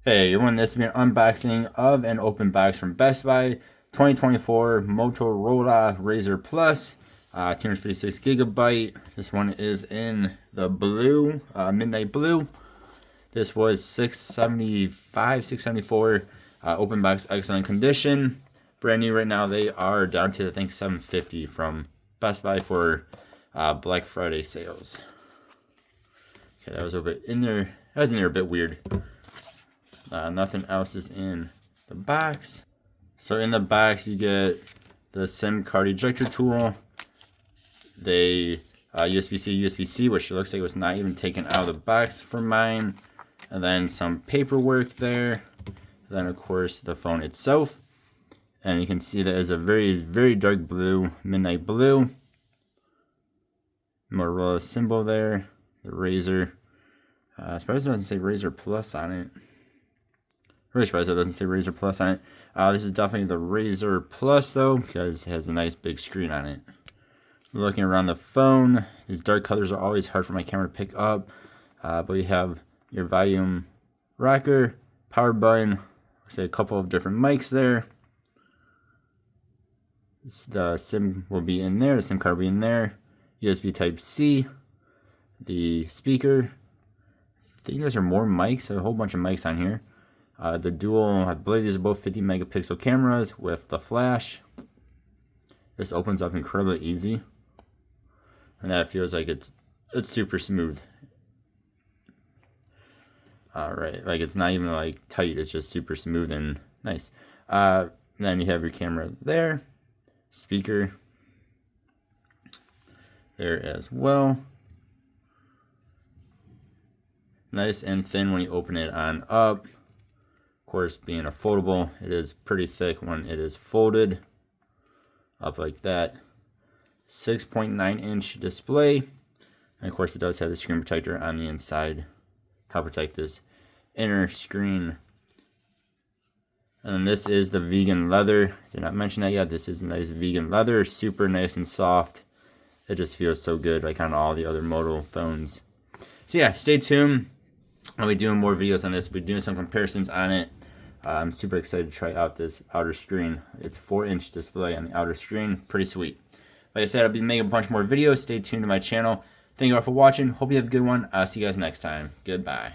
Hey everyone, this has been an unboxing of an open box from Best Buy 2024 Motorola Razr Plus, 256 gigabyte. This one is in the blue, midnight blue. This was 675, 674. Open box, excellent condition. Brand new right now. They are down to I think 750 from Best Buy for Black Friday sales. Okay, that was a bit in there. That was in there a bit weird. Nothing else is in the box. So in the box you get the SIM card ejector tool. They USB-C, USB-C, which looks like it was not even taken out of the box for mine. And then some paperwork there. Then of course the phone itself. And you can see that it's a very, very dark blue, midnight blue. Motorola symbol there. The Razr. Surprised it doesn't say Razr Plus on it. Really surprised it doesn't say Razr Plus on it. This is definitely the Razr Plus though, because it has a nice big screen on it. Looking around the phone, these dark colors are always hard for my camera to pick up. But you have your volume rocker, power button, say a couple of different mics there. The SIM will be in there, the SIM card will be in there. USB Type-C, the speaker. I think there's more mics, a whole bunch of mics on here. The dual, I believe these are both 50 megapixel cameras with the flash. This opens up incredibly easy. And that feels like it's super smooth. Alright, like it's not even like tight, it's just super smooth and nice. Then you have your camera there. Speaker there as well. Nice and thin when you open it on up. Of course, being a foldable, it is pretty thick when it is folded up like that. 6.9-inch display, and of course it does have the screen protector on the inside, help protect this inner screen. And this is the vegan leather. Did not mention that yet. This is nice vegan leather, super nice and soft. It just feels so good, like on all the other Moto phones. So yeah, stay tuned. I'll be doing more videos on this. We'll be doing some comparisons on it. I'm super excited to try out this outer screen. It's 4-inch display on the outer screen. Pretty sweet. Like I said, I'll be making a bunch more videos. Stay tuned to my channel. Thank you all for watching. Hope you have a good one. I'll see you guys next time. Goodbye.